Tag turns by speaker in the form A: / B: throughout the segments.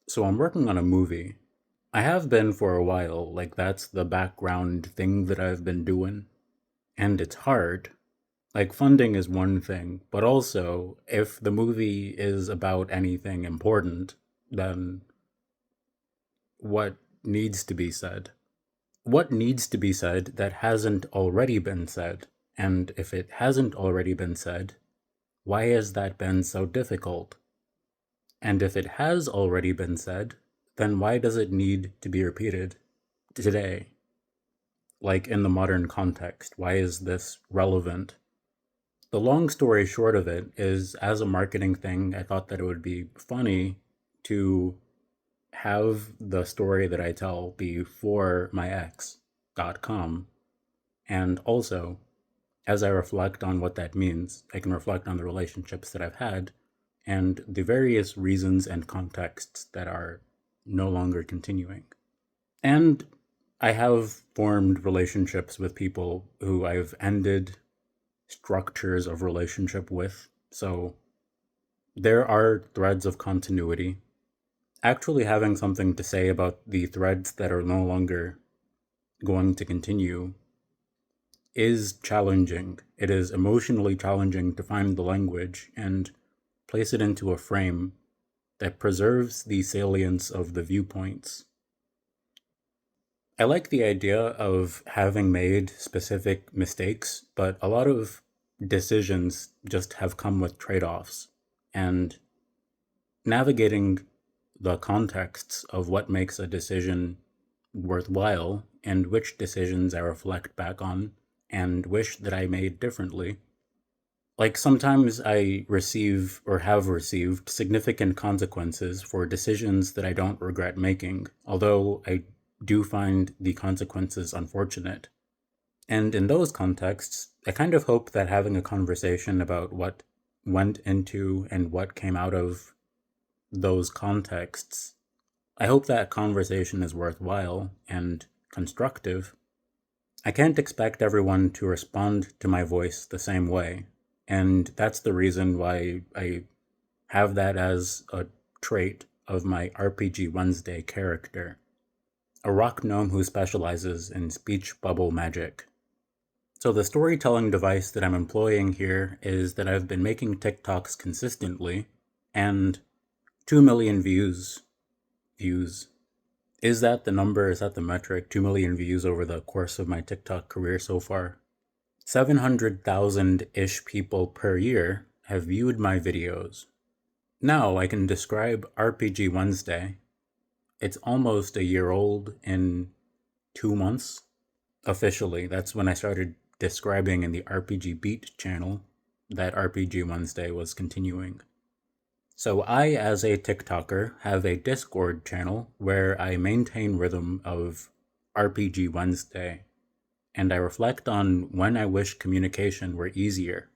A: So I'm working on a movie. I have been for a while, like that's the background thing that I've been doing. And it's hard. Like funding is one thing, but also if the movie is about anything important, then what needs to be said? What needs to be said that hasn't already been said? And if it hasn't already been said, why has that been so difficult? And if it has already been said, then why does it need to be repeated today? Like in the modern context, why is this relevant? The long story short of it is, as a marketing thing, I thought that it would be funny to have the story that I tell be for my ex.com. And also, as I reflect on what that means, I can reflect on the relationships that I've had and the various reasons and contexts that are no longer continuing. And I have formed relationships with people who I've ended structures of relationship with. So there are threads of continuity. Actually, having something to say about the threads that are no longer going to continue is challenging. It is emotionally challenging to find the language and place it into a frame that preserves the salience of the viewpoints. I like the idea of having made specific mistakes, but a lot of decisions just have come with trade offs. And navigating the contexts of what makes a decision worthwhile and which decisions I reflect back on and wish that I made differently. Like sometimes I receive or have received significant consequences for decisions that I don't regret making, although I do find the consequences unfortunate. And in those contexts, I kind of hope that having a conversation about what went into and what came out of those contexts, I hope that conversation is worthwhile and constructive. I can't expect everyone to respond to my voice the same way. And that's the reason why I have that as a trait of my RPG Wednesday character, a rock gnome who specializes in speech bubble magic. So, the storytelling device that I'm employing here is that I've been making TikToks consistently, and 2 million views. Is that the number? Is that the metric? 2 million views over the course of my TikTok career so far. 700,000 ish people per year have viewed my videos. Now I can describe RPG Wednesday. It's almost a year old in 2 months. Officially, that's when I started describing in the RPG Beat channel that RPG Wednesday was continuing. So I, as a TikToker, have a Discord channel where I maintain rhythm of RPG Wednesday, and I reflect on when I wish communication were easier.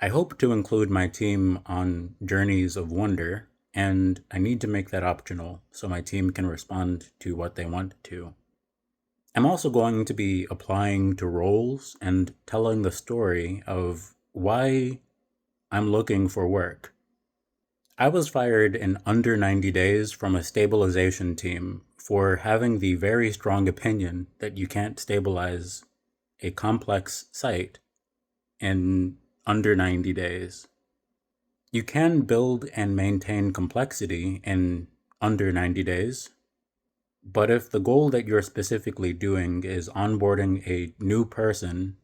A: I hope to include my team on Journeys of Wonder, and I need to make that optional so my team can respond to what they want to. I'm also going to be applying to roles and telling the story of why I'm looking for work. I was fired in under 90 days from a stabilization team for having the very strong opinion that you can't stabilize a complex site in under 90 days. You can build and maintain complexity in under 90 days, but if the goal that you're specifically doing is onboarding a new person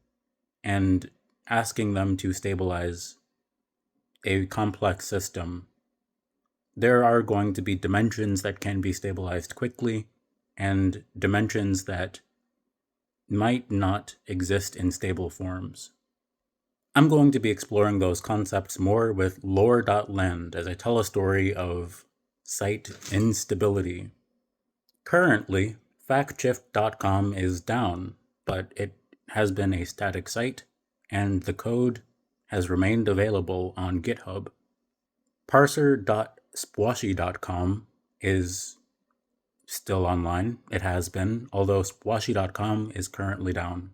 A: and asking them to stabilize a complex system, there are going to be dimensions that can be stabilized quickly and dimensions that might not exist in stable forms. I'm going to be exploring those concepts more with lore.land as I tell a story of site instability. Currently, factshift.com is down, but it has been a static site, and the code has remained available on GitHub. Parser.squashy.com is still online. It has been, although squashy.com is currently down.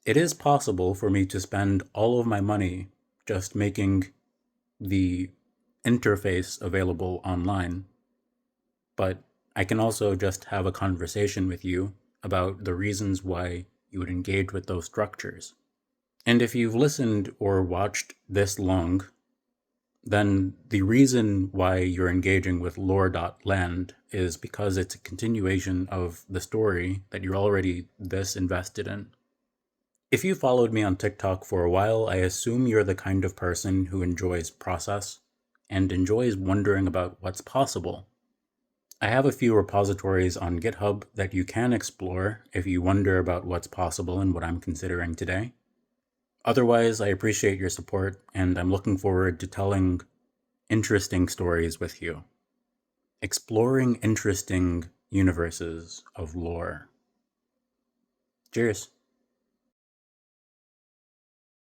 A: It is possible for me to spend all of my money just making the interface available online, but I can also just have a conversation with you about the reasons why you would engage with those structures. And if you've listened or watched this long, then the reason why you're engaging with lore.land is because it's a continuation of the story that you're already this invested in. If you followed me on TikTok for a while, I assume you're the kind of person who enjoys process and enjoys wondering about what's possible. I have a few repositories on GitHub that you can explore if you wonder about what's possible in what I'm considering today. Otherwise, I appreciate your support, and I'm looking forward to telling interesting stories with you. Exploring interesting universes of lore. Cheers.